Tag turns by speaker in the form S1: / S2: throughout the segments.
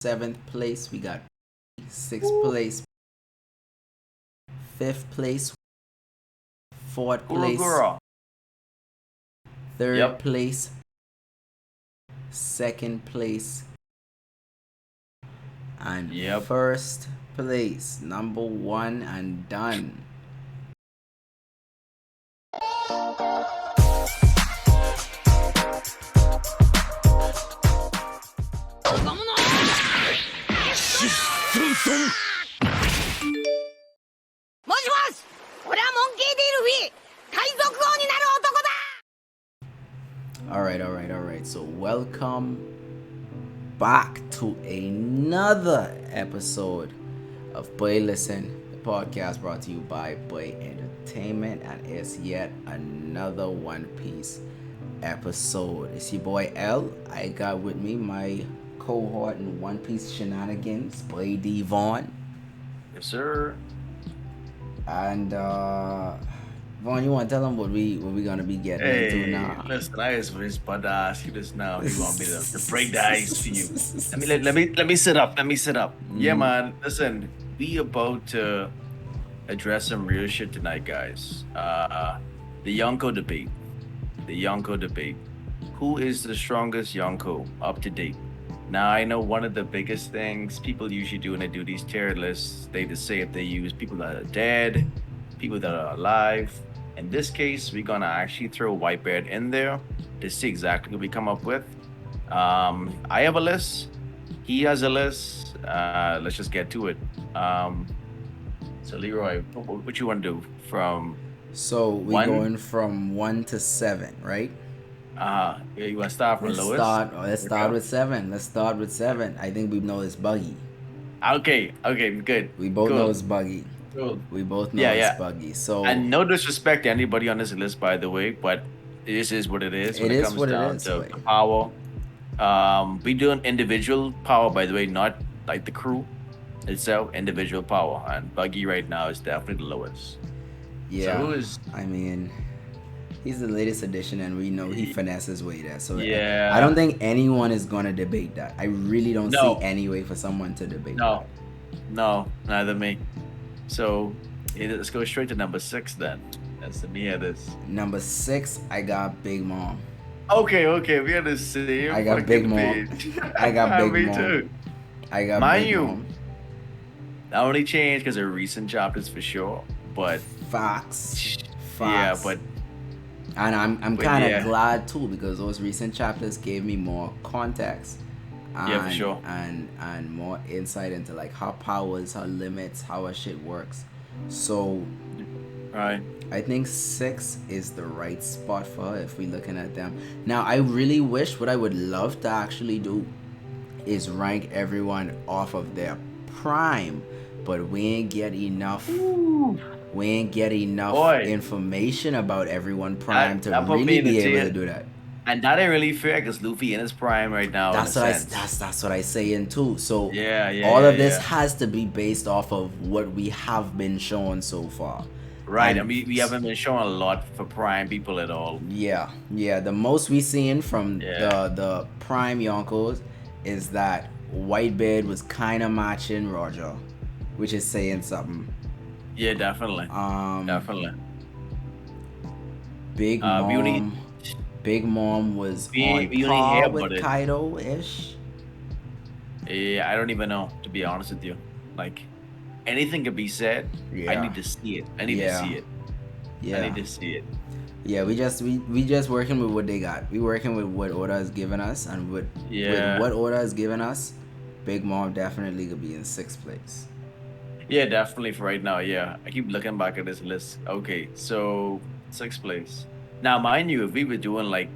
S1: Seventh place, we got sixth place, fifth place, fourth place,
S2: Kuroguro.
S1: third
S2: Yep.
S1: place, second place, and
S2: Yep.
S1: first place. Number one and done. Alright. So welcome back to another episode of Boy Listen, the podcast brought to you by Boy Entertainment, and it's yet another One Piece episode. It's your boy L. I got with me my cohort in One Piece shenanigans, Boy Devon.
S2: Yes, sir.
S1: And Vaughn, you want to tell them what we gonna be getting into now?
S2: Listen, I just wish Bud asked you this now. He want me to break the ice for you. Let me sit up. Yeah, man. Listen, we about to address some real shit tonight, guys. The Yonko debate. Who is the strongest Yonko up to date? Now, I know one of the biggest things people usually do when they do these tier lists, they just say if they use people that are dead, people that are alive. In this case, we're gonna actually throw Whitebeard in there to see exactly what we come up with. I have a list. He has a list. Let's just get to it. So Leroy, what you want to do from?
S1: So we're going from 1 to 7, right?
S2: You want to start from
S1: Let's
S2: lowest?
S1: start with 7. Let's start with 7. I think we know it's Buggy.
S2: Okay, good.
S1: We both
S2: Cool.
S1: know it's Buggy.
S2: Cool.
S1: We both know it's Buggy. So
S2: and no disrespect to anybody on this list, by the way, but this is what it is when it comes down to power. We doing individual power, by the way, not like the crew itself. Individual power, and Buggy right now is definitely the lowest.
S1: Yeah,
S2: so who is?
S1: I mean, he's the latest addition, and we know he finesses way there. So
S2: Yeah,
S1: I don't think anyone is gonna debate that. I really don't see any way for someone to debate that.
S2: No, neither me. So let's go straight to number 6 then. That's the me at this.
S1: Number 6, I got Big Mom.
S2: Okay, we are the same.
S1: I got Big Mom. I got Big
S2: me
S1: Mom.
S2: Too.
S1: I got
S2: Mind
S1: Big
S2: you,
S1: Mom.
S2: That only changed because of recent chapters for sure. But
S1: facts.
S2: Yeah, but
S1: and I'm kind of glad too, because those recent chapters gave me more context.
S2: Yeah, for sure.
S1: And more insight into like how powers, how limits, how our shit works. So
S2: right.
S1: I think 6 is the right spot for her if we're looking at them. Now I really wish, what I would love to actually do is rank everyone off of their prime, but we ain't get enough. We ain't get enough information about everyone prime to really be able to do that.
S2: And that ain't really fair because Luffy in his prime right now.
S1: That's what I saying too. So
S2: all
S1: of this has to be based off of what we have been shown so far.
S2: Right, and we haven't been showing a lot for prime people at all.
S1: Yeah. The most we seen from the prime Yonkos is that Whitebeard was kind of matching Roger, which is saying something.
S2: Yeah, definitely. Definitely.
S1: Big Mom was on par with Kaido-ish.
S2: Yeah, I don't even know, to be honest with you. Like, anything could be said. Yeah. I need to see it. I need to see it.
S1: Yeah, we just working with what they got. We working with what Oda has given us, and with what Oda has given us, Big Mom definitely could be in 6th place.
S2: Yeah, definitely for right now. Yeah, I keep looking back at this list. Okay, so 6th place. Now, mind you, if we were doing like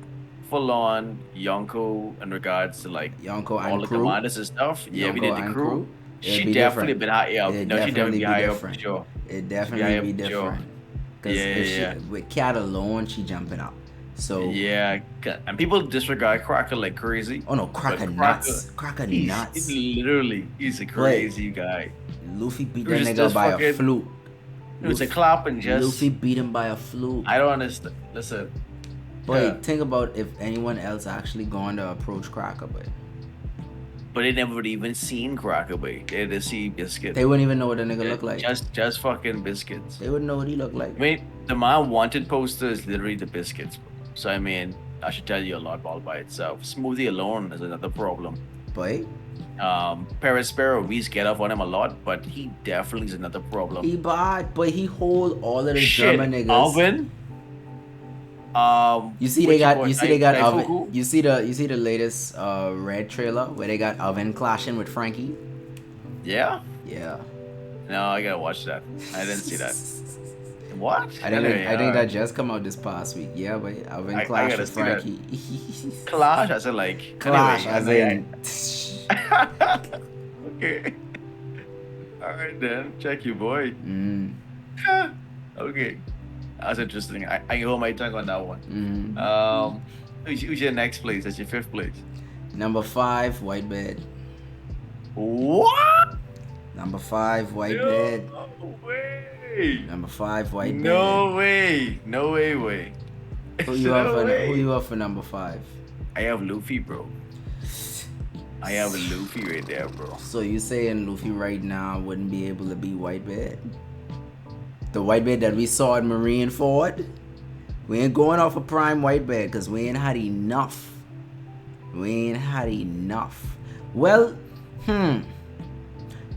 S2: full on Yonko in regards to like
S1: Yonko
S2: all the commanders and stuff, we did the crew. She definitely been high up.
S1: She
S2: definitely be high up for sure.
S1: It definitely be different. Because with Cat alone, she jumping up. So
S2: yeah, and people disregard Cracker like crazy.
S1: Oh no, Cracker nuts. Cracker nuts.
S2: He's a crazy guy.
S1: Luffy beat that nigga by a fluke.
S2: It was a clap and just
S1: Luffy beat him by a fluke.
S2: I don't understand. Listen.
S1: But think about if anyone else actually going to approach Cracker, but
S2: but they never even seen Cracker Bay. They just see biscuit.
S1: They wouldn't even know what a nigga
S2: Yeah,
S1: look like.
S2: just fucking biscuits.
S1: They wouldn't know what he looked like.
S2: I mean, the My Wanted poster is literally the biscuits. So I mean, I should tell you a lot all by itself. Smoothie alone is another problem.
S1: Boy,
S2: Perispero, we get off on him a lot, but he definitely is another problem.
S1: he bad, but he hold all of the
S2: Shit,
S1: German niggas.
S2: Alvin.
S1: You see they got Oven. You see the latest Red trailer where they got Oven clashing with Frankie.
S2: Yeah.
S1: Yeah.
S2: No, I gotta watch that. I didn't see that. What?
S1: I think that just come out this past week. Yeah, but Oven clash with Frankie.
S2: Clash as in like
S1: clash
S2: anyway,
S1: as in.
S2: Okay. All right then, check you, boy. Okay, that's interesting. I can hold my tongue on that one. Who's your next place? That's your fifth place.
S1: Number 5, white bed.
S2: What?
S1: Number 5, white bed.
S2: No way.
S1: Number 5, white bed.
S2: No way. No way.
S1: Who you up for number 5?
S2: I have Luffy, bro. I have a Luffy right there, bro.
S1: So you saying Luffy right now wouldn't be able to be white bed? The white bed that we saw at Marine Ford? We ain't going off a prime white bed because we ain't had enough. Well,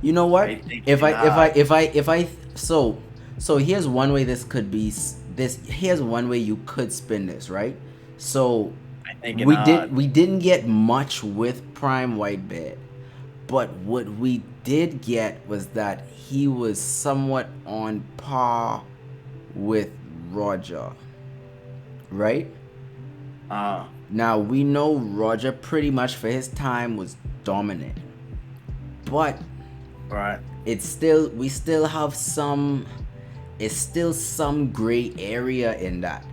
S1: you know what? So here's one way this could be. Here's one way you could spin this, right? So we didn't get much with prime white bed, but what we did get was that he was somewhat on par with Roger, right? Now we know Roger pretty much for his time was dominant, but
S2: right,
S1: it's still some gray area in that.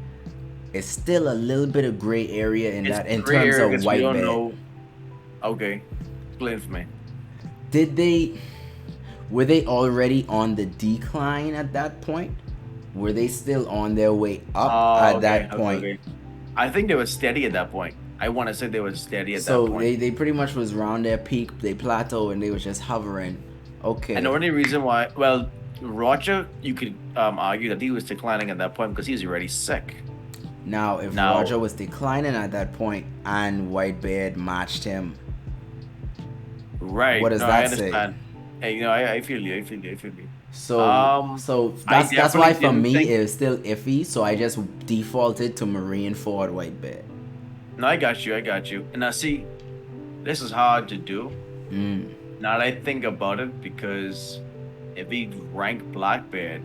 S1: It's still a little bit of gray area in that in terms of white bed.
S2: Okay, explain for me.
S1: Were they already on the decline at that point? Were they still on their way up at that point?
S2: Okay. I think they were steady at that point. I want to say they were steady at that point.
S1: So they pretty much was around their peak, they plateau, and they was just hovering. Okay.
S2: And the only reason why, well, Roger, you could argue that he was declining at that point because he was already sick.
S1: Now, if Roger was declining at that point and Whitebeard matched him,
S2: right?
S1: What does that say?
S2: Hey, I feel you.
S1: So that's why for me it's still iffy. So I just defaulted to Marine Ford Whitebeard.
S2: No, I got you. And now see, this is hard to do. Now that I think about it, because if we rank Blackbeard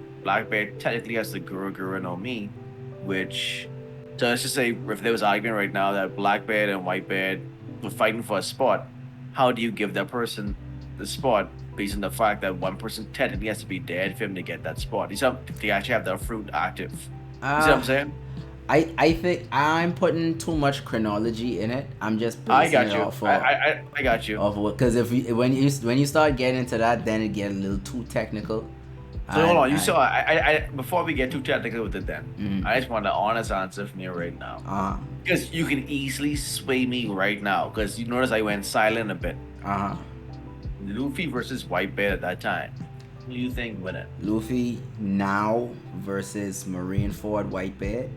S2: technically has the Guru no Mi, which, so let's just say if there was argument right now that Blackbeard and Whitebeard were fighting for a spot, how do you give that person the spot based on the fact that one person technically has to be dead for him to get that spot? They actually have that fruit active. You see what I'm saying?
S1: I think I'm putting too much chronology in it. I'm just basing it off of,
S2: I got you.
S1: Because when you start getting into that, then it get a little too technical.
S2: So hold on, I before we get too technical with it, then I just want an honest answer from you right now. Because you can easily sway me right now. Because you notice I went silent a bit. Luffy versus Whitebeard at that time. Who do you think win it?
S1: Luffy now versus Marine Ford Whitebeard.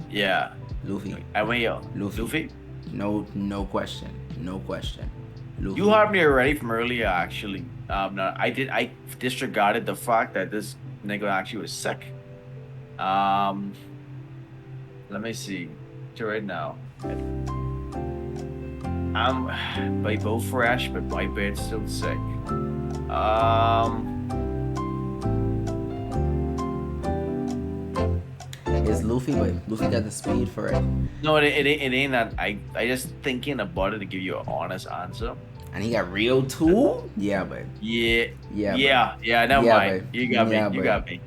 S2: Yeah.
S1: Luffy.
S2: I went Luffy.
S1: No question. Luffy.
S2: You heard me already from earlier, actually. No, I disregarded the fact that this nigga actually was sick. Let me see. To right now. They both fresh, but Whitebeard's still sick.
S1: It's Luffy, but Luffy got the speed for it.
S2: No, it ain't that. I just thinking about it to give you an honest answer.
S1: And he got Rio too? Yeah, but
S2: Yeah. Never mind. You got me. You got me.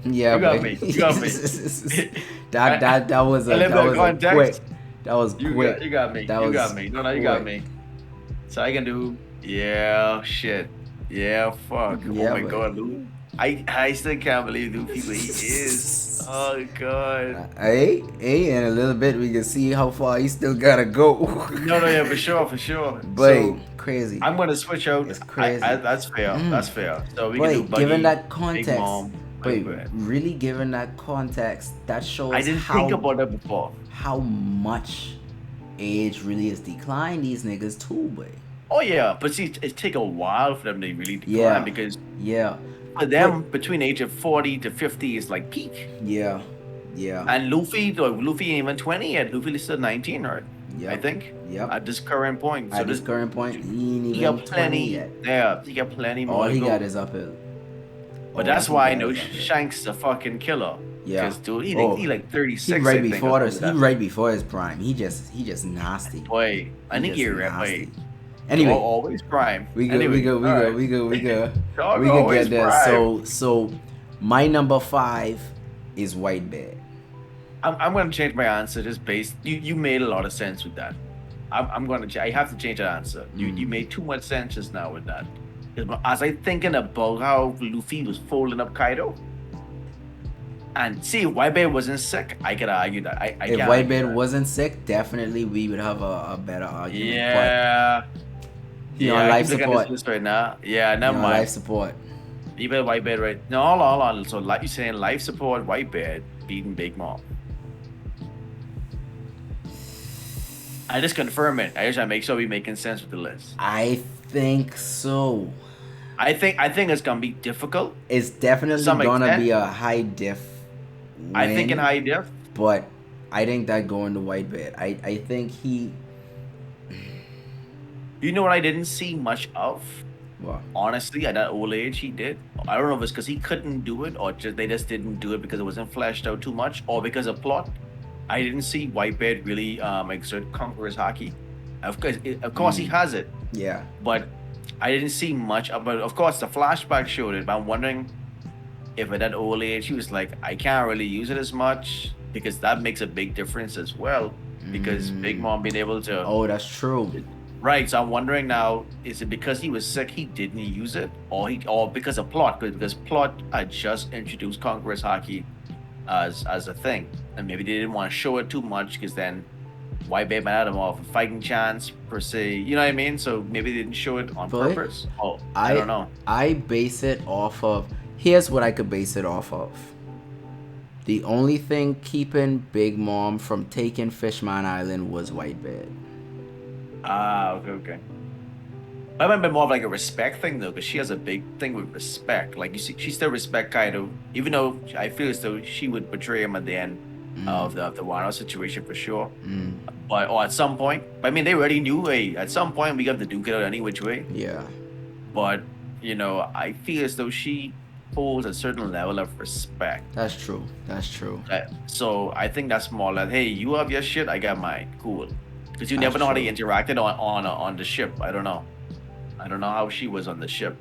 S2: That was quick. That was quick. You got me. You got me. No, you got me. So I can do. Yeah, shit. Yeah, fuck.
S1: Yeah,
S2: oh my god, Luffy. I still can't believe Luffy, but he is. Oh god.
S1: Hey, in a little bit we can see how far he still gotta go.
S2: No, yeah, for sure.
S1: But crazy.
S2: I'm gonna switch out.
S1: It's
S2: I
S1: crazy.
S2: that's fair. That's fair. So we can do
S1: But given
S2: Buggy,
S1: that
S2: Big
S1: context,
S2: Mom,
S1: but
S2: White Bird.
S1: really given that context, that
S2: I
S1: shows
S2: didn't think about that before.
S1: how much age really has declined these niggas too, boy.
S2: Oh yeah, but see, it take a while for them to really decline
S1: Yeah,
S2: because
S1: yeah,
S2: for
S1: but
S2: them between the age of 40 to 50 is like peak.
S1: yeah, yeah,
S2: And Luffy ain't even 20 yet. Luffy is still 19, right? I
S1: yep,
S2: think
S1: yep.
S2: at this current point. So
S1: At this
S2: this
S1: current point, he ain't
S2: he
S1: even
S2: got
S1: 20
S2: plenty.
S1: yet.
S2: Yeah, he got plenty
S1: All
S2: more to
S1: he got
S2: go.
S1: is uphill.
S2: But
S1: All
S2: that's
S1: he
S2: why I
S1: got
S2: know
S1: is uphill.
S2: Shanks is a fucking killer.
S1: Yeah.
S2: Cause dude,
S1: Oh,
S2: he like
S1: he
S2: 36,
S1: right
S2: I think, or
S1: before
S2: something
S1: this.
S2: like
S1: He
S2: that.
S1: right before his prime. He just nasty.
S2: Boy, I
S1: He
S2: think
S1: just
S2: you're right.
S1: nasty.
S2: Wait,
S1: Anyway,
S2: always prime.
S1: we go, we
S2: Anyway,
S1: go, we
S2: all
S1: go,
S2: right.
S1: we go, we go,
S2: Dog
S1: we could
S2: always
S1: get there.
S2: prime.
S1: So my number 5 is White Bear.
S2: I'm gonna change my answer just based. You made a lot of sense with that. I'm gonna. I have to change that answer. You made too much sense just now with that. 'Cause as I thinking about how Luffy was folding up Kaido, and see if White Bear wasn't sick, I could argue that. I
S1: If
S2: can
S1: White
S2: argue
S1: Bear
S2: that.
S1: wasn't sick, definitely we would have a better argument. But
S2: Yeah,
S1: he on
S2: yeah. I
S1: life
S2: keep looking at this
S1: support.
S2: list right now. Yeah,
S1: He
S2: never
S1: on life
S2: mind.
S1: support.
S2: Even White Bear, right? No, hold on. So like you saying, life support White Bear beating Big Mom. I just confirm it. I just want to make sure we're making sense with the list.
S1: I think so.
S2: I think it's gonna be difficult
S1: It's
S2: to
S1: definitely
S2: some
S1: gonna
S2: extent.
S1: be a high diff
S2: I think in
S1: win,
S2: high def.
S1: but I think that going to White Bear. I think he.
S2: You know what I didn't see much of?
S1: Well,
S2: Honestly, at that old age, he did. I don't know if it's because he couldn't do it, or just they just didn't do it because it wasn't fleshed out too much, or because of plot. I didn't see Whitebeard really exert conqueror's hockey. Of course, he has it,
S1: yeah.
S2: but I didn't see much. But of course, the flashback showed it. But I'm wondering if at that old age he was like, I can't really use it as much because that makes a big difference as well. Because Big Mom being able to
S1: Oh, that's true.
S2: right. So I'm wondering now, is it because he was sick he didn't use it, or because of plot? Because plot had just introduced conqueror's hockey as a thing, and maybe they didn't want to show it too much because then why Babe might have off a fighting chance per se. You know what I mean? So maybe they didn't show it on
S1: But
S2: purpose. Oh, I don't know.
S1: I base it off of. Here's what I could base it off of. The only thing keeping Big Mom from taking Fishman Island was Whitebeard.
S2: Ah, okay. That might be more of like a respect thing though, because she has a big thing with respect. Like you see, she still respect Kaido, even though I feel as though she would betray him at the end of the Wano situation for sure. But or at some point, I mean, they already knew. Hey, at some point we got to duke it out any which way.
S1: Yeah.
S2: But I feel as though she holds a certain level of respect.
S1: That's true. That's true.
S2: So I think that's more like, hey, you have your shit, I got mine. Cool. Because you
S1: That's
S2: never know how they
S1: true.
S2: interacted on the ship. I don't know. I don't know how she was on the ship.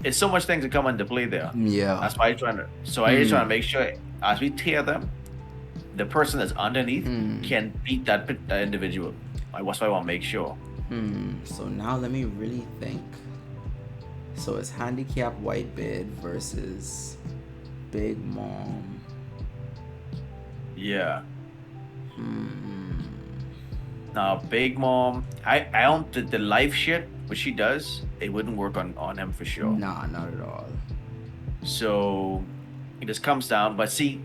S2: It's so much things that come into play there.
S1: Yeah.
S2: That's why I'm trying to. So I just trying to make sure as we tear them, the person that's underneath can beat that individual. That's why I want to make sure.
S1: So now let me really think. So it's handicap Whitebeard versus Big Mom.
S2: Yeah. Now, Big Mom, I don't the life shit what she does, it wouldn't work on him for sure.
S1: Nah, not at all.
S2: So it just comes down. But see,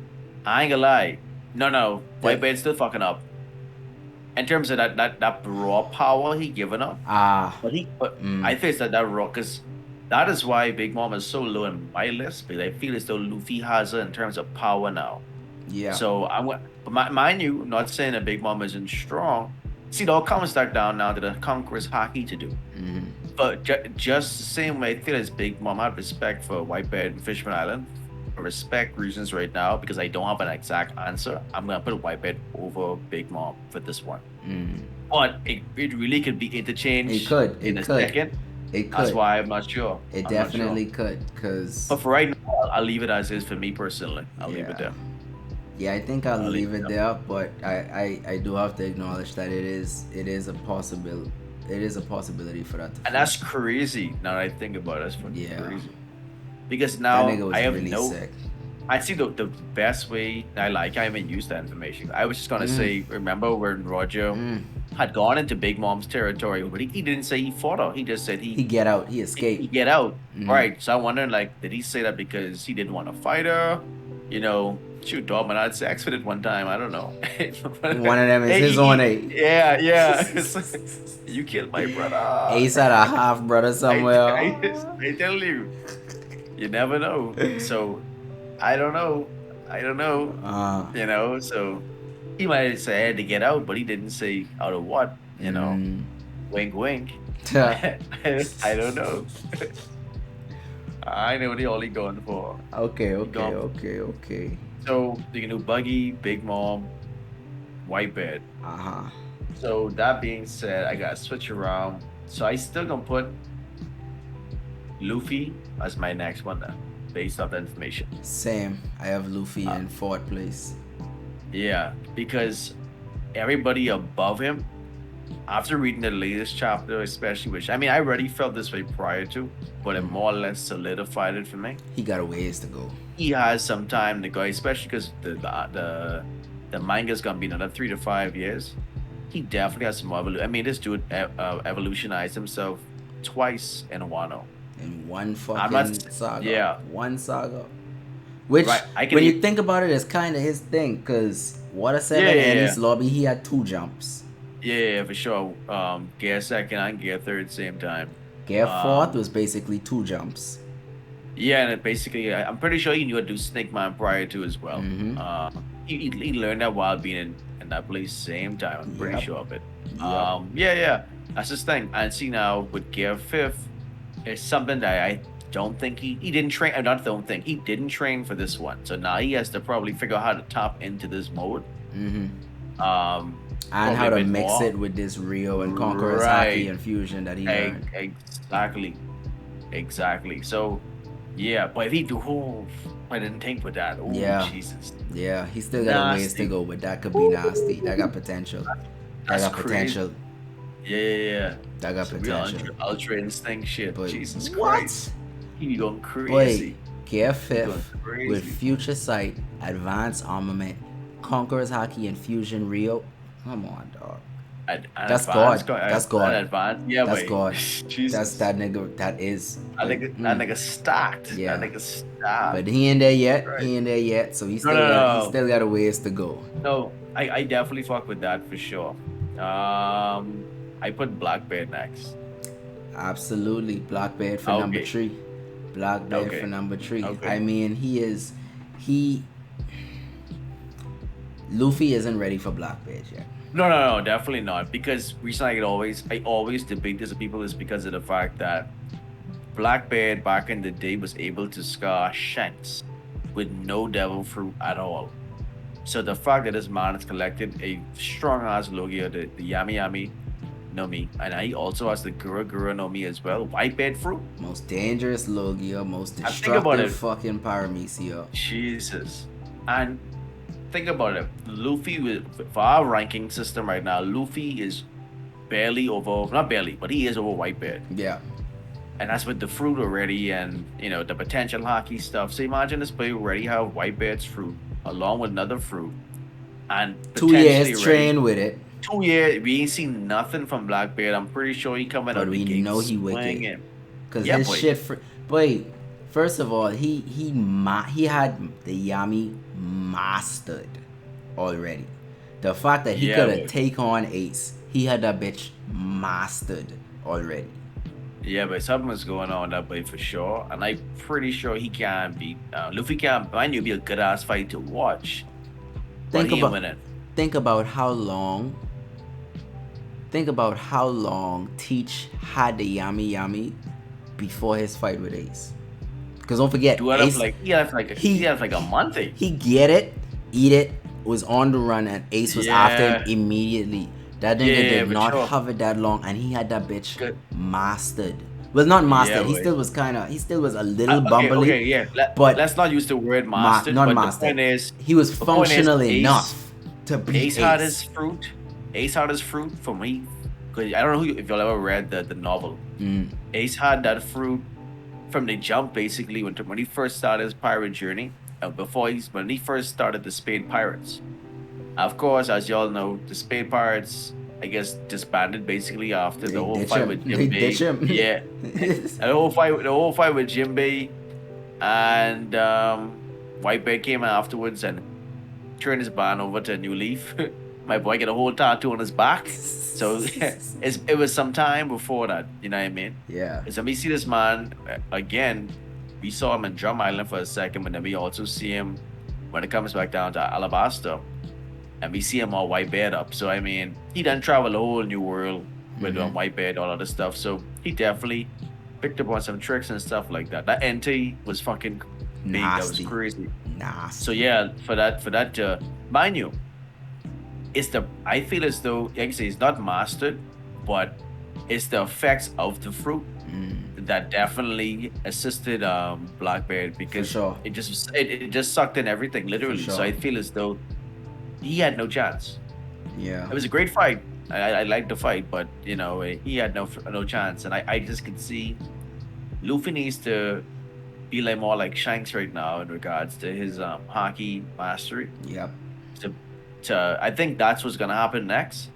S2: I ain't gonna lie. No, Whitebeard's still fucking up. In terms of that raw power he given up. But I think it's that raw because that is why Big Mom is so low in my list because I feel as though Luffy has her in terms of power now.
S1: Yeah.
S2: So mind you, not saying that Big Mom isn't strong. See, it all comes back down now to the Conqueror's hockey to do. But just the same way I feel as Big Mom, I have respect for Whitebeard and Fishman Island. For respect reasons right now, because I don't have an exact answer, I'm going to put Whitebeard over Big Mom for this one. But it really could be interchanged
S1: It could.
S2: in
S1: It
S2: a
S1: could.
S2: second.
S1: It could.
S2: That's why I'm not sure.
S1: It
S2: I'm
S1: definitely
S2: not sure.
S1: could, cause.
S2: But for right now, I'll leave it as is for me personally. I'll leave it there.
S1: Yeah, I think I'll leave it
S2: it
S1: there, but I do have to acknowledge that it is a possibility. It is a possibility for that to
S2: And that's crazy. Now that I think about it, that's fucking
S1: Yeah.
S2: crazy. Because
S1: that
S2: now
S1: nigga was
S2: I have
S1: really
S2: no.
S1: sick.
S2: I see the best way I haven't used that information. I was just gonna
S1: Mm,
S2: say, remember when Roger
S1: mm.
S2: had gone into Big Mom's territory, but he didn't say he fought her. He just said
S1: He get out. He
S2: he
S1: escaped.
S2: get out.
S1: Mm.
S2: Right. So I'm wondering, like, did he say that because he didn't want to fight her? You know, shoot, dog, man, I had sex with it one time. I don't know.
S1: One of them is
S2: Hey,
S1: his own age.
S2: yeah, yeah. It's like, you killed my brother.
S1: Ace had a half brother somewhere.
S2: I tell you, you never know. So I don't know. I don't know.
S1: Uh,
S2: So he might have said I had to get out, but he didn't say out of what.
S1: mm.
S2: Wink, wink. I don't know. I know the only going for.
S1: Okay,
S2: He
S1: okay,
S2: gone.
S1: okay, okay.
S2: So you can do Buggy, Big Mom, White Bed.
S1: Uh huh.
S2: So that being said, I gotta switch around. So I still gonna put Luffy as my next one then, based off the information.
S1: Same. I have Luffy
S2: Uh,
S1: in fourth place.
S2: yeah, because everybody above him, after reading the latest chapter, especially, which I mean, I already felt this way prior to, but it more or less solidified it for me.
S1: He got a ways to go.
S2: He has some time to go, especially because the manga's gonna be another 3 to 5 years. He definitely has some more evolution. I mean, this dude evolutionized himself twice in Wano.
S1: In one
S2: I'm not,
S1: fucking saga.
S2: yeah,
S1: One saga. Which,
S2: right. I can,
S1: when you think about it, is kind of his thing. Because Water 7
S2: yeah, yeah,
S1: and
S2: yeah,
S1: his lobby, he had two jumps.
S2: yeah, yeah, for sure. Gear second and gear third same time.
S1: Gear fourth
S2: Um,
S1: was basically two jumps.
S2: yeah, and it basically, I'm pretty sure he knew how to do Snake Man prior to as well.
S1: Mm-hmm.
S2: He learned that while being in that place same time. I'm pretty
S1: Yep.
S2: sure of it.
S1: Yep.
S2: Yeah, yeah, that's his thing. And see now with Gear Fifth, it's something that I don't think he didn't train. I don't think he didn't train for this one. So now he has to probably figure out how to tap into this mode.
S1: Mm-hmm.
S2: Um,
S1: And
S2: Probably
S1: how
S2: a
S1: to
S2: bit
S1: mix
S2: more.
S1: it with this Rio and Conqueror's Hockey
S2: Right.
S1: and Fusion that he learned.
S2: Exactly. Exactly. So, yeah, but if he do, oh, I didn't think with that. Oh,
S1: Yeah.
S2: Jesus.
S1: Yeah, he still got a ways to
S2: Nasty.
S1: go, but that could be nasty. That got potential. That
S2: That's
S1: got
S2: crazy.
S1: potential.
S2: Yeah, yeah, yeah.
S1: That got
S2: Some real
S1: potential.
S2: ultra instinct shit.
S1: But
S2: Jesus Christ.
S1: what?
S2: He be going
S1: Boy,
S2: crazy.
S1: Gear
S2: He going
S1: 5th with
S2: crazy.
S1: Future Sight, Advanced Armament, Conqueror's Hockey, and Fusion Rio. Come on, dog.
S2: An
S1: That's God.
S2: advanced,
S1: That's
S2: an
S1: God.
S2: advanced. Yeah,
S1: That's
S2: wait.
S1: God. That's
S2: Jesus.
S1: that nigga. That is. But,
S2: That nigga stacked. That
S1: yeah.
S2: nigga stacked.
S1: But he ain't there yet.
S2: Right.
S1: He ain't there yet. So
S2: No, no,
S1: he
S2: no.
S1: still got a ways to go.
S2: No, I definitely fuck with that for sure. I put Black Bear next.
S1: Absolutely. Black Bed for number
S2: Okay,
S1: 3. Black Bed for
S2: okay,
S1: number 3. I
S2: okay.
S1: mean, he Luffy isn't ready for Black Bed yet.
S2: No, no, no, definitely not. Because reason I always debate this with people is because of the fact that Blackbeard back in the day was able to scar Shanks with no devil fruit at all. So the fact that this man has collected a strong ass Logia, the Yami Yami no Mi, and he also has the Gura Gura no Mi as well, Whitebeard fruit.
S1: Most dangerous Logia, most
S2: And think about
S1: destructive
S2: it,
S1: fucking Paramecia.
S2: Jesus. And think about it, Luffy for our ranking system right now, Luffy is barely over, not barely, but he is over Whitebeard.
S1: Yeah.
S2: And that's with the fruit already and the potential hockey stuff. So imagine this player already have Whitebeard's fruit along with another fruit and
S1: 2
S2: potentially
S1: years
S2: already
S1: train with it,
S2: 2 years. We ain't seen nothing from Blackbeard. I'm pretty sure he coming
S1: but
S2: out the
S1: we
S2: gate
S1: know he wicked.
S2: swinging.
S1: Cause
S2: Yeah,
S1: his
S2: boy.
S1: shit boy, first of all, he had the Yami mastered already. The fact that he
S2: Yeah,
S1: could
S2: boy.
S1: take on Ace, he had that bitch mastered already.
S2: Yeah, but something was going on that way for sure. And I'm pretty sure he can beat Luffy can mind you be a good ass fight to watch. But
S1: Think
S2: he ain't
S1: about
S2: winning.
S1: think about how long Teach had the Yami Yami before his fight with Ace. Because don't forget,
S2: Do it
S1: Ace,
S2: up like he had like a month.
S1: he get it, eat it, was on the run, and Ace was after him
S2: Yeah.
S1: immediately. That nigga
S2: Yeah,
S1: did
S2: for
S1: not
S2: sure.
S1: hover that long, and he had that bitch
S2: Good.
S1: mastered. Well, not
S2: Yeah,
S1: mastered.
S2: boy.
S1: he still was a little
S2: Okay,
S1: bumbly,
S2: okay, yeah.
S1: but
S2: Let's not use the word mastered,
S1: not
S2: but
S1: mastered.
S2: the
S1: He was
S2: point is,
S1: functional
S2: Ace,
S1: enough to beat
S2: Ace had his
S1: Ace.
S2: fruit. Ace had his fruit from me. Cause I don't know if y'all ever read the novel.
S1: Mm.
S2: Ace had that fruit from the jump, basically when he first started his pirate journey. when he first started the Spade Pirates. Of course, as y'all know, the Spade Pirates, I guess, disbanded basically after the
S1: They
S2: whole
S1: ditch
S2: fight
S1: him.
S2: with
S1: They
S2: Jim
S1: ditch
S2: Bay.
S1: him.
S2: Yeah, the whole fight with Jim Bay, and Whitebeard came afterwards and turned his band over to New Leaf. My boy got a whole tattoo on his back. So it was some time before that, you know what I mean?
S1: Yeah.
S2: So we see this man again. We saw him in Drum Island for a second, but then we also see him when it comes back down to Alabasta, and we see him all white beard up. So I mean, he done travel the whole new world with white beard, all other stuff. So he definitely picked up on some tricks and stuff like that. That NT was fucking big. That was
S1: Nasty.
S2: crazy. So
S1: Nasty.
S2: yeah, for that, mind you, I feel as though like I say it's not mastered, but it's the effects of the fruit that definitely assisted Blackbeard
S1: For
S2: because
S1: sure.
S2: it just sucked in everything
S1: For
S2: literally. So
S1: sure.
S2: I feel as though he had no chance.
S1: Yeah.
S2: It was a great fight. I liked the fight, but he had no chance, and I just could see Luffy needs to be like more like Shanks right now in regards to his hockey mastery.
S1: Yep.
S2: To I think that's what's gonna happen next.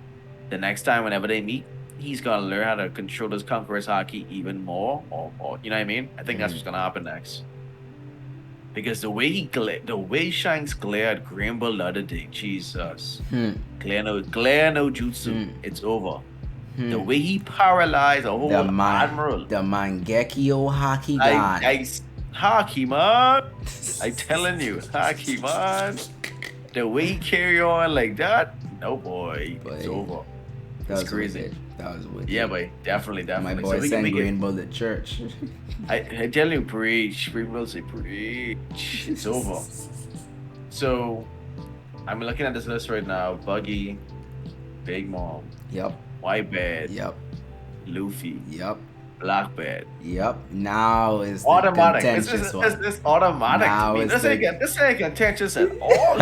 S2: The next time whenever they meet, he's gonna learn how to control his conqueror's hockey even more, or you know what I mean. I think that's what's gonna happen next. Because the way Shanks glared Green Bull the other day, Jesus, glare no jutsu, it's over. The way he paralyzed a
S1: The
S2: whole
S1: man.
S2: admiral,
S1: The Mangekyo hockey
S2: I,
S1: god.
S2: I, hockey man, I telling you, hockey man, the way he carry on like that, no boy, it's
S1: Boy,
S2: over.
S1: That
S2: It's
S1: was
S2: crazy.
S1: wicked. That was wicked.
S2: Yeah, boy, definitely.
S1: My
S2: So
S1: boy
S2: we
S1: sent
S2: can
S1: Green Bull to church.
S2: I tell you, preach. People will say preach. It's over. So I'm looking at this list right now. Buggy, Big Mom,
S1: Yep.
S2: Whitebeard,
S1: Yep.
S2: Luffy,
S1: Yep.
S2: Blackbeard.
S1: Yep. Now is the
S2: Automatic.
S1: contentious one.
S2: This automatic
S1: Now
S2: to me.
S1: is
S2: This ain't contentious at all.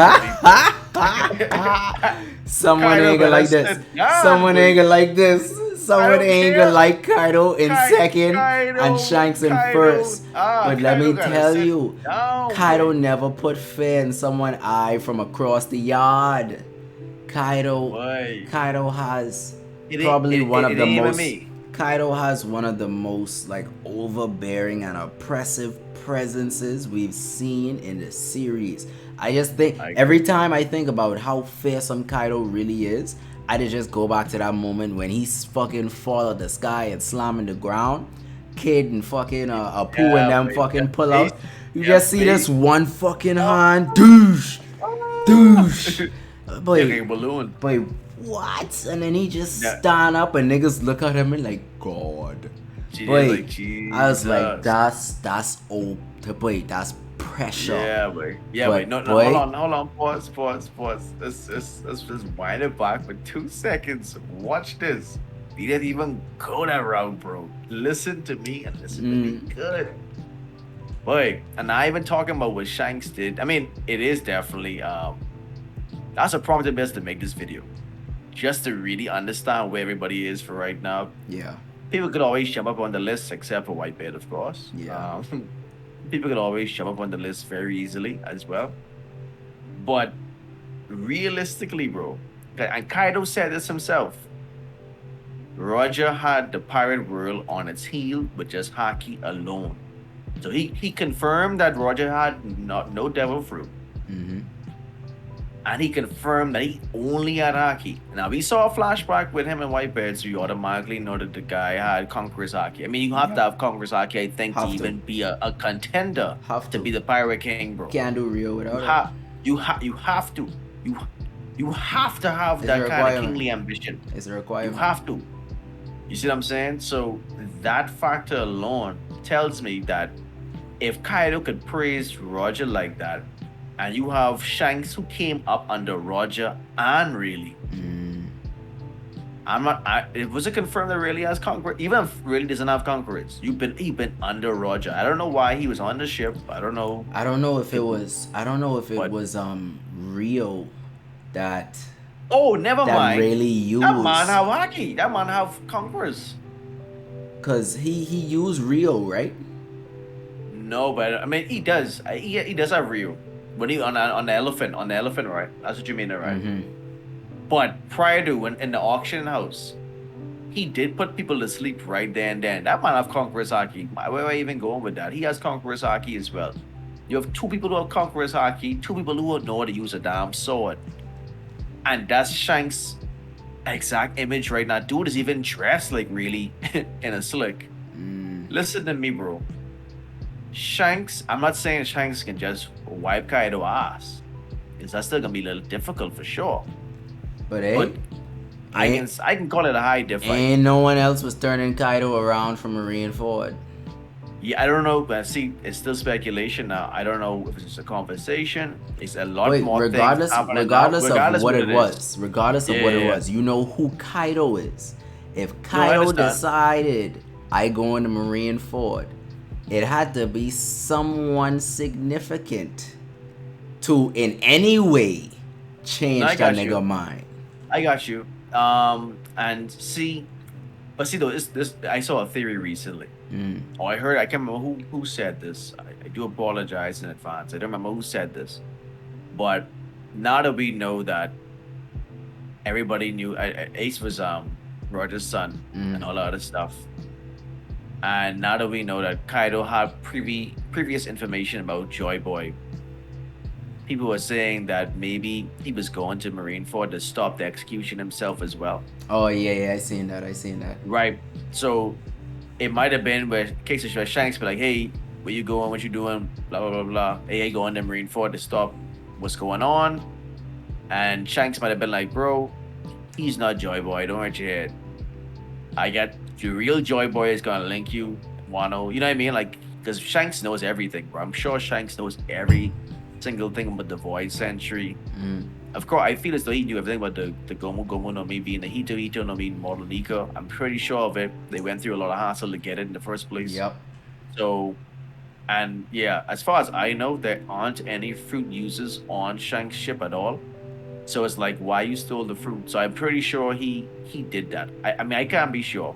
S1: Someone
S2: Kaido
S1: ain't gonna
S2: better
S1: like this.
S2: sit down,
S1: Someone ain't
S2: boy.
S1: gonna like this.
S2: I
S1: Someone
S2: don't
S1: ain't gonna
S2: care.
S1: like Kaido in second and Shanks in first. But let
S2: Kaido
S1: me
S2: gotta
S1: tell
S2: sit
S1: you,
S2: down,
S1: Kaido
S2: boy.
S1: never put fear in someone eye from across the yard. Kaido
S2: Boy.
S1: Kaido has
S2: It ain't,
S1: probably
S2: it,
S1: one
S2: it,
S1: of
S2: it
S1: the
S2: ain't even
S1: most
S2: me.
S1: Kaido has one of the most like overbearing and oppressive presences we've seen in the series. I just think every time I think about how fearsome Kaido really is, I just go back to that moment when he's fucking fall out the sky and slamming the ground. Kid and fucking Apu and them
S2: Boy.
S1: fucking pull
S2: Face.
S1: out. You
S2: Yeah,
S1: just see
S2: face.
S1: this one fucking
S2: Oh,
S1: hand, douche, douche.
S2: like
S1: Boy,
S2: a balloon.
S1: boy, what? And then he just
S2: Yeah.
S1: stand up and niggas look at him and like, God.
S2: She
S1: Boy,
S2: like Jesus.
S1: I was like, that's old. Boy, that's pressure.
S2: Yeah, boy. Yeah,
S1: But
S2: wait. No,
S1: boy,
S2: hold on. Pause. Let's just wind it back for 2 seconds. Watch this. We didn't even go that route, bro. Listen to me and listen to me good. Boy, and I even talking about what Shanks did. I mean, it is definitely that's a prompt best to make this video. Just to really understand where everybody is for right now.
S1: Yeah.
S2: People could always jump up on the list, except for Whitebeard, of course.
S1: Yeah.
S2: People could always jump up on the list very easily as well. But realistically, bro, and Kaido said this himself. Roger had the pirate world on its heel with just Haki alone. So he confirmed that Roger had no devil fruit. And he confirmed that he only had Haki. Now, we saw a flashback with him and Whitebeard, so you automatically know that the guy had Conqueror's Haki. I mean, you have to have Conqueror's Haki, I think, to even be a contender to be the Pirate King, bro.
S1: Can't do Rio without it.
S2: You have to. You have to have that kind of kingly ambition.
S1: It's a requirement.
S2: You have to. You see what I'm saying? So that factor alone tells me that if Kaido could praise Roger like that, and you have Shanks who came up under Roger and really. Was it confirmed that really has Conqueror? Even if really doesn't have Conquerors, he been under Roger. I don't know why he was on the ship. I don't know.
S1: I don't know if it was Rio that.
S2: Oh, never
S1: that
S2: mind.
S1: Really used.
S2: That man have Haki. That man have Conquerors.
S1: Cause he used Rio, right?
S2: No, but I mean he does. He does have Rio. when he on the elephant, right? That's what you mean, right?
S1: Mm-hmm.
S2: But prior to when in the auction house, he did put people to sleep right there and then. That might have conqueror's haki. Where am I even going with that? He has conqueror's haki as well. You have two people who have conqueror's haki, two people who know how to use a damn sword, and that's Shanks' exact image right now. Dude is even dressed like really in a slick. Listen to me, bro. Shanks, I'm not saying Shanks can just wipe Kaido ass. Because that's still gonna be a little difficult for sure.
S1: But hey,
S2: But
S1: ain't
S2: I can call it a high diff fight.
S1: ain't no one else was turning Kaido around from Marine Ford.
S2: Yeah, I don't know, but see, it's still speculation now. I don't know if it's just a conversation. It's a lot
S1: Wait,
S2: more things happening now,
S1: regardless of what it
S2: is.
S1: was, regardless
S2: Yeah,
S1: of what
S2: yeah,
S1: it
S2: yeah.
S1: was, you know who Kaido is. If
S2: No, I
S1: Kaido
S2: understand.
S1: decided I go into Marine Ford, it had to be someone significant to in any way
S2: No, I
S1: change that
S2: got
S1: nigga
S2: you.
S1: mind.
S2: I got you. And see, but see though, this I saw a theory recently. Oh, I heard. I can't remember who said this. I do apologize in advance. I don't remember who said this, but now that we know that everybody knew Ace was Roger's son and all the other stuff, and now that we know that Kaido had previous information about Joy Boy, people were saying that maybe he was going to Marineford to stop the execution himself as well.
S1: Oh yeah, I seen that. I seen that.
S2: Right. So it might have been where cases where Shanks be like, "Hey, where you going? What you doing? Blah blah blah blah. Hey, I going to Marineford to stop what's going on." And Shanks might have been like, "Bro, he's not Joy Boy. Don't hurt your head. I got the real Joy Boy is gonna link you, Wano. You know what I mean? Like, because Shanks knows everything, bro. I'm sure Shanks knows every single thing about the Void Century. Of course, I feel as though he knew everything about the Gomu Gomu no Mi being the Hito Hito no Mi Model Nico. I'm pretty sure of it. They went through a lot of hassle to get it in the first place.
S1: Yep.
S2: So, and yeah, as far as I know, there aren't any fruit users on Shanks' ship at all. So it's like, why you stole the fruit? So I'm pretty sure he did that. I mean, I can't be sure.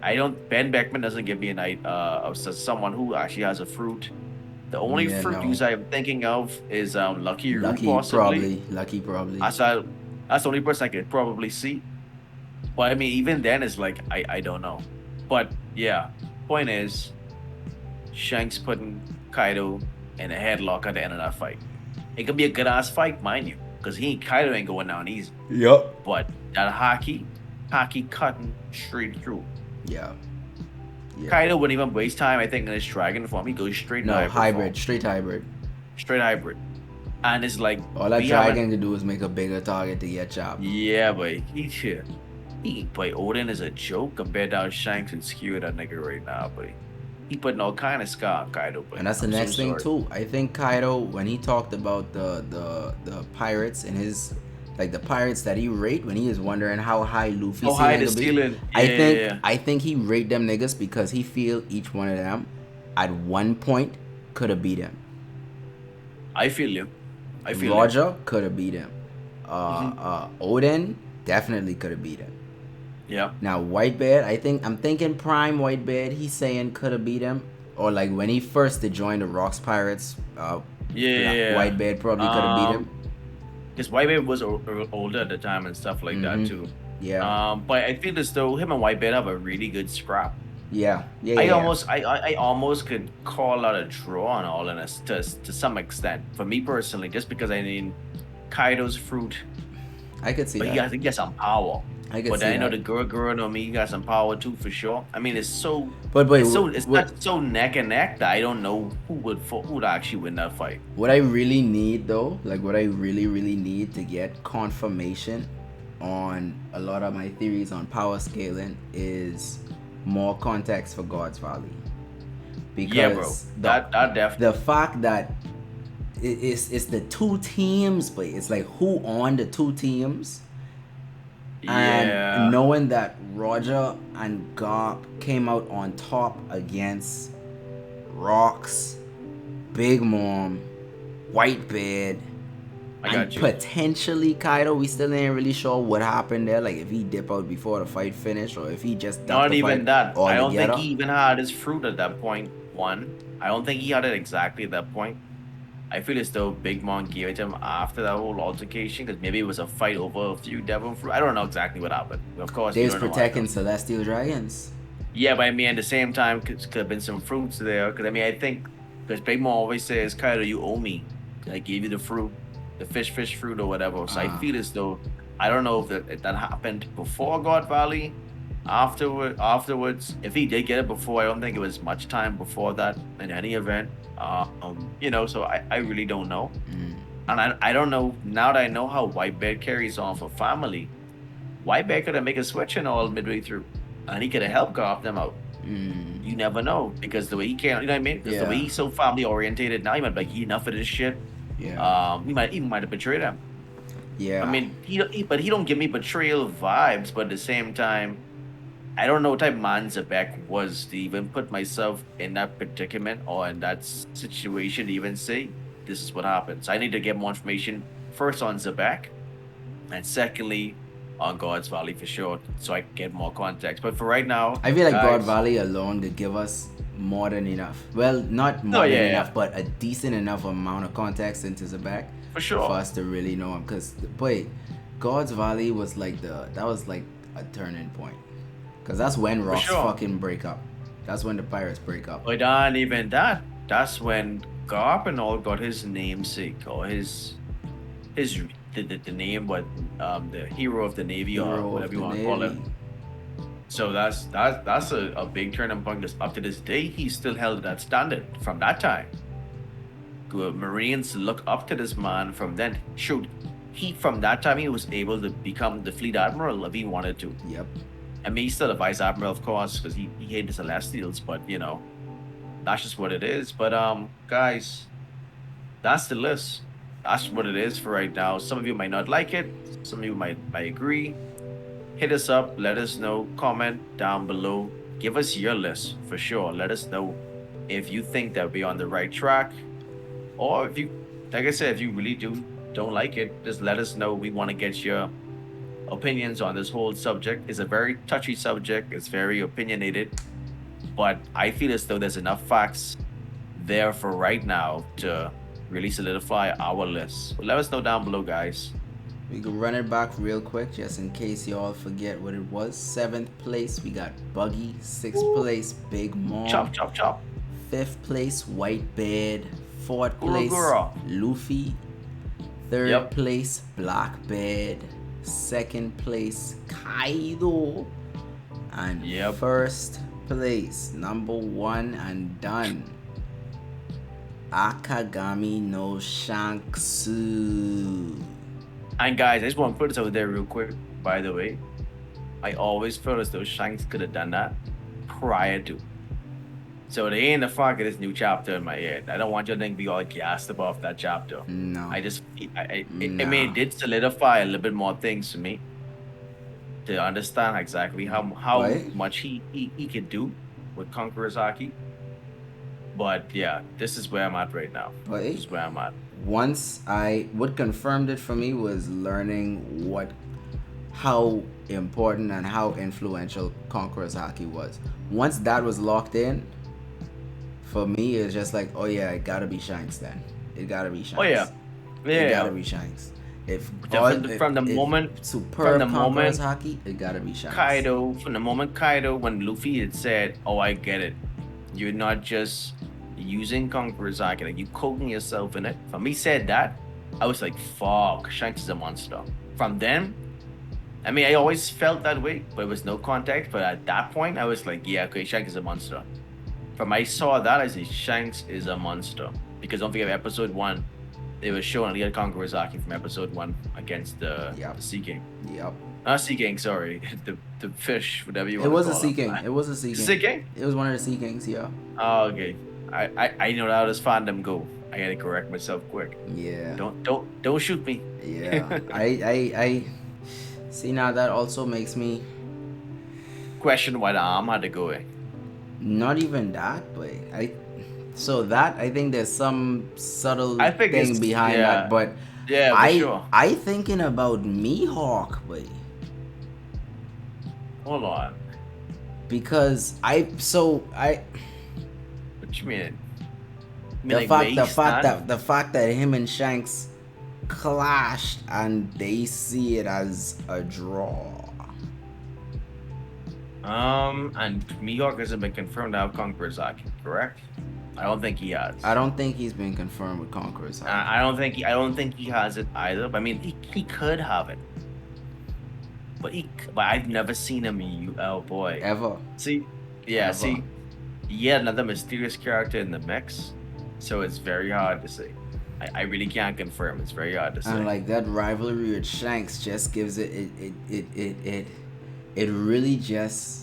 S2: I don't. Ben Beckman doesn't give me an idea of someone who actually has a fruit. The only
S1: Yeah,
S2: fruit
S1: no.
S2: user I'm thinking of is Lucky Roo
S1: Lucky
S2: possibly.
S1: probably. Lucky probably.
S2: That's how, that's the only person I could probably see. But I mean, even then, it's like I don't know. But yeah, point is, Shanks putting Kaido in a headlock at the end of that fight. It could be a good ass fight, mind you, because Kaido ain't going down easy.
S1: Yep.
S2: But that hockey cutting straight through.
S1: Yeah. Yeah.
S2: Kaido wouldn't even waste time. I think in his dragon form, he goes straight
S1: No,
S2: hybrid,
S1: hybrid,
S2: form.
S1: straight hybrid.
S2: Straight hybrid, and it's like
S1: All that
S2: we haven't.
S1: dragon can do is make a bigger target to get chopped.
S2: Yeah, but he play Odin as a joke compared to how Shanks and skew that nigga right now, but he putting all kind of scar on Kaido. But
S1: And that's the
S2: I'm so
S1: next thing
S2: sorry.
S1: too. I think Kaido, when he talked about the pirates in his, like the pirates that he rate, when he is wondering how high Luffy
S2: How high
S1: ceiling
S2: the
S1: could be,
S2: ceiling?
S1: I
S2: Yeah,
S1: think
S2: yeah, yeah.
S1: I think he rate them niggas because he feel each one of them at one point could have beat him.
S2: I feel you. I feel you.
S1: Roger could have beat him.
S2: Mhm.
S1: Odin definitely could have beat him.
S2: Yeah.
S1: Now Whitebeard, I'm thinking Prime Whitebeard. He's saying could have beat him, or like when he first to join the Rocks Pirates,
S2: Yeah.
S1: Whitebeard probably could have beat him.
S2: Because Whitebeard was older at the time and stuff like that too.
S1: Yeah,
S2: But I feel as though him and Whitebeard have a really good scrap.
S1: yeah.
S2: I almost could call out a draw on all in this to some extent. For me personally, just because I mean, Kaido's fruit,
S1: I could see
S2: but
S1: that.
S2: he got some power.
S1: I could
S2: But
S1: see
S2: I know
S1: that.
S2: the girl no me, he got some power too for sure. I mean,
S1: But wait,
S2: it's not so neck and neck that I don't know who would actually win that fight.
S1: what I really need though, like what I really need to get confirmation on a lot of my theories on power scaling is more context for God's Valley.
S2: Yeah, bro.
S1: Because
S2: That definitely.
S1: the fact that it's the two teams, but it's like who on the two teams, and
S2: Yeah.
S1: knowing that Roger and Garp came out on top against Rocks, Big Mom, Whitebeard,
S2: I
S1: and
S2: got you.
S1: potentially Kaido. We still ain't really sure what happened there. Like if he dip out before the fight finished, or if he just ducked
S2: Not
S1: the fight
S2: even that. I don't think
S1: altogether.
S2: he even had his fruit at that point. One, I don't think he had it exactly at that point. I feel as though Big Mom gave it to him after that whole altercation because maybe it was a fight over a few devil fruit. I don't know exactly what happened. Of course,
S1: They
S2: we
S1: was
S2: don't know what I
S1: protecting
S2: know.
S1: celestial dragons.
S2: Yeah, but I mean, at the same time, could have been some fruits there. Because I mean, I think because Big Mom always says, "Kaido, you owe me. I gave you the fruit, the fish fruit or whatever." So I
S1: Uh,
S2: feel as though I don't know if that happened before God Valley, afterwards. If he did get it before, I don't think it was much time before that in any event. So I really don't know,
S1: mm,
S2: and I don't know now that I know how White Bear carries on for family. White Bear could have make a switch and all midway through, and he could have helped Garth them out.
S1: mm,
S2: You never know because the way he can, you know what I mean? Because the way
S1: yeah,
S2: he's so family orientated now, he might be like, enough of this shit.
S1: yeah,
S2: He might have betrayed him. I
S1: yeah.
S2: mean, but he don't give me betrayal vibes. But at the same time, I don't know what type of man Zabek was to even put myself in that predicament or in that situation to even say this is what happens. I need to get more information first on Zabek and secondly on God's Valley for sure, so I can get more context. But for right now,
S1: I feel like God
S2: guys,
S1: Valley alone could give us more than enough. Well, not
S2: no,
S1: more than
S2: yeah, yeah,
S1: enough, but a decent enough amount of context into Zabak
S2: for
S1: for
S2: sure,
S1: us to really know him. Because, boy, God's Valley was like that was like a turning point. Because that's when
S2: for
S1: rocks
S2: sure.
S1: fucking break up. That's when the pirates break up.
S2: But not even that. That's when Garp and all got his namesake or his the name, what the hero of the navy or
S1: Hero of
S2: whatever you
S1: the
S2: want to call
S1: Navy.
S2: him. So that's a big turning point. Because up to this day, he still held that standard from that time. Marines look up to this man from then. Shoot, he from that time he was able to become the fleet admiral if he wanted to.
S1: Yep.
S2: I mean, he's still a vice admiral, of course, because he hated the Celestials, but that's just what it is. But guys, that's the list. That's what it is for right now. Some of you might not like it. Some of you might agree. Hit us up. Let us know. Comment down below. Give us your list for sure. Let us know if you think that we're on the right track, or if you, like I said, if you really don't like it, just let us know. We want to get your opinions on this whole subject. It's a very touchy subject. It's very opinionated, but I feel as though there's enough facts there for right now to really solidify our list. But let us know down below, guys.
S1: We can run it back real quick just in case y'all forget what it was. 7th place, we got Buggy. 6th
S2: Woo.
S1: place, Big Mom.
S2: Chop, chop, chop.
S1: 5th place, White Beard. 4th
S2: Gura
S1: place,
S2: gura.
S1: Luffy. 3rd
S2: Yep.
S1: place, Blackbeard. 2nd place, Kaido. And
S2: Yep.
S1: 1st place, number 1 and done, Akagami no Shanksu.
S2: And guys, I just want to put this out there real quick. By the way, I always felt as though Shanks could have done that prior to. So they ain't the fuck of this new chapter in my head. I don't want you to think be all gassed about that chapter.
S1: No.
S2: I just, I mean, it
S1: No.
S2: did solidify a little bit more things to me to understand exactly how
S1: But
S2: much he could do with Conqueror's Haki. But yeah, this is where I'm at right now.
S1: but
S2: This is where I'm at.
S1: what confirmed it for me was learning how important and how influential Conqueror's Haki was. Once that was locked in, for me it's just like, oh yeah, it gotta be Shanks then. It gotta be Shanks.
S2: Oh yeah,
S1: It gotta
S2: yeah.
S1: be Shanks. If
S2: From the moment,
S1: superb
S2: from the
S1: Conqueror's
S2: moment
S1: Haki, it gotta be Shanks.
S2: from the moment Kaido, when Luffy had said, "Oh, I get it. You're not just using Conqueror's Haki, like you coding yourself in it." From he said that, I was like, "Fuck, Shanks is a monster." From then, I mean, I always felt that way, but it was no context. But at that point, I was like, "Yeah, okay, Shanks is a monster." From I saw that, I said, "Shanks is a monster," because don't forget, episode 1, it was shown he had Conqueror's Haki from episode 1 against the Sea King.
S1: Yep.
S2: Not Sea King, sorry, the fish, whatever you
S1: It
S2: want
S1: was
S2: to
S1: a
S2: call
S1: Sea
S2: him.
S1: King. It was a Sea King.
S2: Sea King?
S1: It was one of the Sea Kings, yeah.
S2: Oh, okay. I know how this fandom go. I gotta correct myself quick.
S1: Yeah.
S2: Don't shoot me.
S1: Yeah. I see now that also makes me
S2: Question why the arm had to go away.
S1: not even that, but I think there's some subtle
S2: I think
S1: thing
S2: it's
S1: behind that, but
S2: yeah, for sure.
S1: I thinking about Mihawk, but
S2: Hold on.
S1: because
S2: What you mean? I mean, like where he stand.
S1: The fact that him and Shanks clashed and they see it as a draw.
S2: And Mihawk hasn't been confirmed to have Conqueror's Haki, correct? I don't think he
S1: I
S2: has.
S1: don't think he's been confirmed with Conqueror's Haki.
S2: I don't think he has it either. But I mean, he could have it, but I've never seen him. Oh boy.
S1: Ever.
S2: See, yeah,
S1: Ever.
S2: see, yet another mysterious character in the mix. So it's very hard to say. I really can't confirm. It's very hard to say.
S1: And like that rivalry with Shanks just gives it really just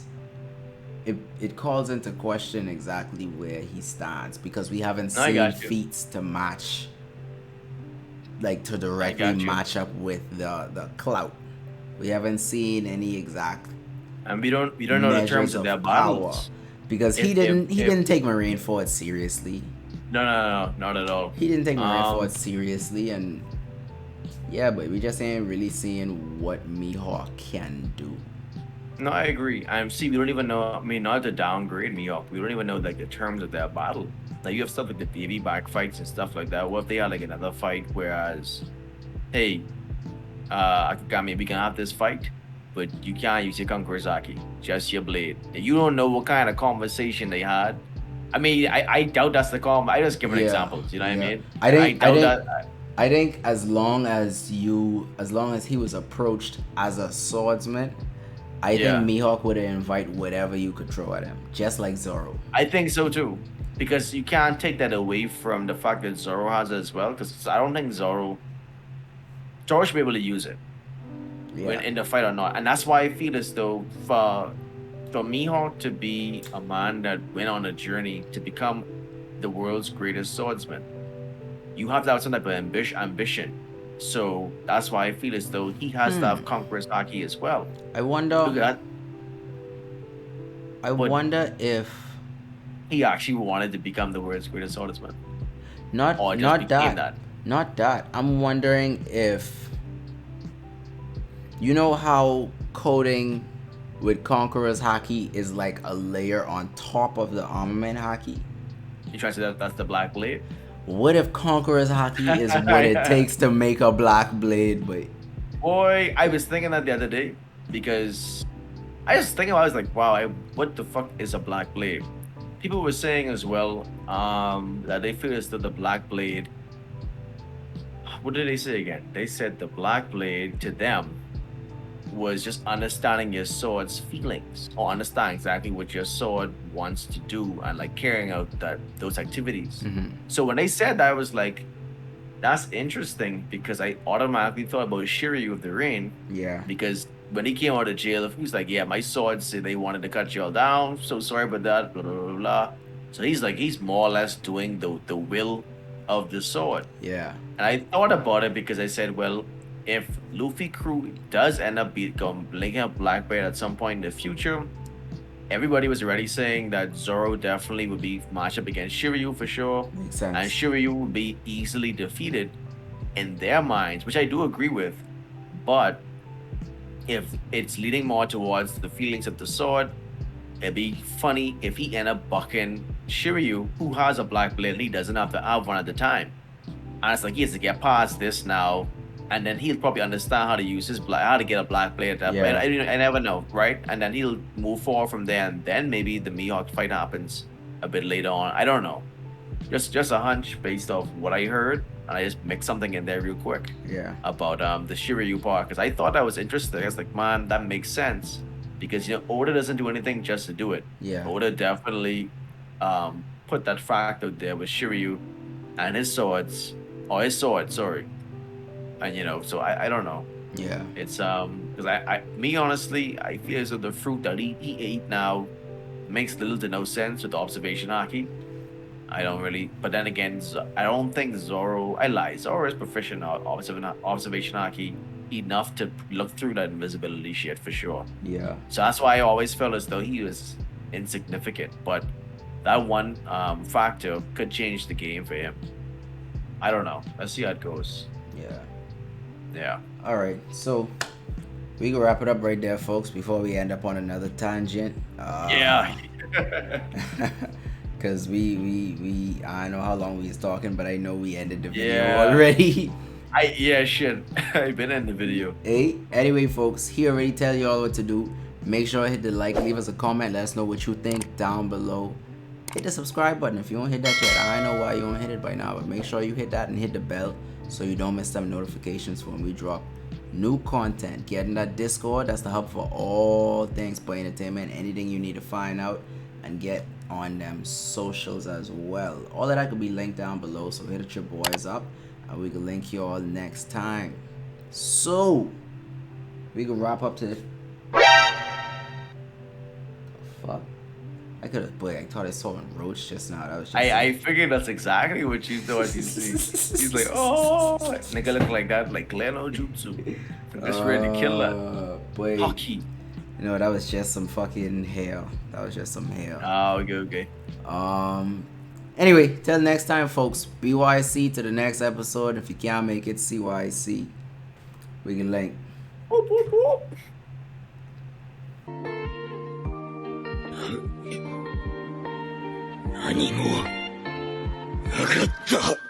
S1: it calls into question exactly where he stands because we haven't
S2: No, I
S1: seen
S2: got you.
S1: feats to match, like to
S2: I
S1: directly
S2: got you.
S1: match up with the clout. We haven't seen any exact
S2: And we don't know the
S1: measures
S2: terms of
S1: of
S2: their
S1: power
S2: battles.
S1: because he
S2: If
S1: didn't take Marineford seriously.
S2: no, not at all.
S1: He didn't take Marineford
S2: Um,
S1: seriously, and yeah, but we just ain't really seeing what Mihawk can do.
S2: no, I agree. See, we don't even know. I mean, not to downgrade Mihawk, we don't even know like the terms of their battle. Like you have stuff like the baby back fights and stuff like that. What if they had like another fight? Whereas, hey, Akagami, we can have this fight, but you can't use your Kankurazaki, just your blade. And you don't know what kind of conversation they had. I mean, I doubt that's the I just give an
S1: Yeah,
S2: example. You know what I
S1: yeah.
S2: mean? I doubt that.
S1: I think as long as he was approached as a swordsman, I think
S2: Yeah,
S1: Mihawk would invite whatever you could throw at him, just like Zoro.
S2: I think so too. Because you can't take that away from the fact that Zoro has it as well. Because I don't think Zoro should be able to use it when
S1: Yeah.
S2: in the fight or not. And that's why I feel as though for Mihawk to be a man that went on a journey to become the world's greatest swordsman, you have to have some type of ambition. So that's why I feel as though he has to
S1: Hmm.
S2: have Conqueror's Haki as well.
S1: I wonder.
S2: Look at that.
S1: I
S2: But
S1: wonder if
S2: he actually wanted to become the world's greatest swordsman, or just
S1: not
S2: became
S1: that,
S2: that.
S1: not that. I'm wondering if you know how coding with Conqueror's Haki is like a layer on top of the armament Haki.
S2: You try to say that's the Black Blade?
S1: What if Conqueror's Haki is what it takes to make a black blade? But
S2: Boy, I was thinking that the other day because I was thinking, I was like, wow, what the fuck is a Black Blade? People were saying as well that they feel as though the Black Blade, what did they say again? They said the Black Blade to them was just understanding your sword's feelings or understanding exactly what your sword wants to do and like carrying out those activities. So when they said that, I was like, that's interesting because I automatically thought about Shiryu of the Rain
S1: yeah,
S2: because when he came out of jail, he was like, "Yeah, my swords said they wanted to cut you all down. So sorry about that." Blah blah blah. Blah. So he's like, he's more or less doing the will of the sword.
S1: yeah,
S2: And I thought about it because I said, well, if Luffy crew does end up linking up Blackbeard at some point in the future, everybody was already saying that Zoro definitely would be matched up against Shiryu for sure,
S1: makes
S2: and
S1: sense.
S2: Shiryu would be easily defeated in their minds, which I do agree with. But if it's leading more towards the feelings of the sword, it'd be funny if he end up bucking Shiryu, who has a black blade and he doesn't have to have one at the time. And it's like he has to get past this now, and then he'll probably understand how to use how to get a black blade at that point.
S1: Yeah,
S2: I never know, right? And then he'll move forward from there, and then maybe the Mihawk fight happens a bit later on. I don't know. Just a hunch based off what I heard, and I just mixed something in there real quick
S1: yeah,
S2: about the Shiryu part because I thought that was interesting. I was like, man, that makes sense because Oda doesn't do anything just to do it.
S1: yeah,
S2: Oda definitely put that fact out there with Shiryu and his swords, or his sword, sorry. And so I don't know.
S1: yeah,
S2: It's because me honestly, I feel as though the fruit that he ate now makes little to no sense with the observation haki. I don't really, but then again, I don't think Zoro. I lie. Zoro is proficient at observation haki enough to look through that invisibility shit for sure.
S1: yeah.
S2: So that's why I always felt as though he was insignificant. But that one factor could change the game for him. I don't know. Let's see how it goes.
S1: Yeah.
S2: Yeah.
S1: All right. So we can wrap it up right there, folks, before we end up on another tangent.
S2: Yeah.
S1: Cause I don't know how long we was talking, but I know we ended the video
S2: Yeah.
S1: already.
S2: Yeah, shit. I've been in the video.
S1: Hey, anyway, folks, he already tell you all what to do. Make sure to hit the like, leave us a comment, let us know what you think down below. Hit the subscribe button if you don't hit that yet. I know why you don't hit it by now, but make sure you hit that and hit the bell so you don't miss some notifications when we drop new content. Get in that Discord. That's the hub for all things BEY Entertainment. Anything you need to find out and get on them socials as well. All of that could be linked down below. So hit your boys up and we can link you all next time. So we can wrap up to the fuck. I could have, boy. I thought I saw a roach just now. That was just.
S2: I figured that's exactly what you thought you see. He's like, oh, nigga look like that, like Leno Jutsu. Just ready to kill that.
S1: Boy.
S2: Hockey.
S1: You know, that was just some fucking hell. That was just some hell.
S2: Oh, okay.
S1: Anyway, till next time, folks. BYC to the next episode. If you can't make it, CYC. We can link.
S2: Whoop, whoop, whoop.
S3: 何もなかった。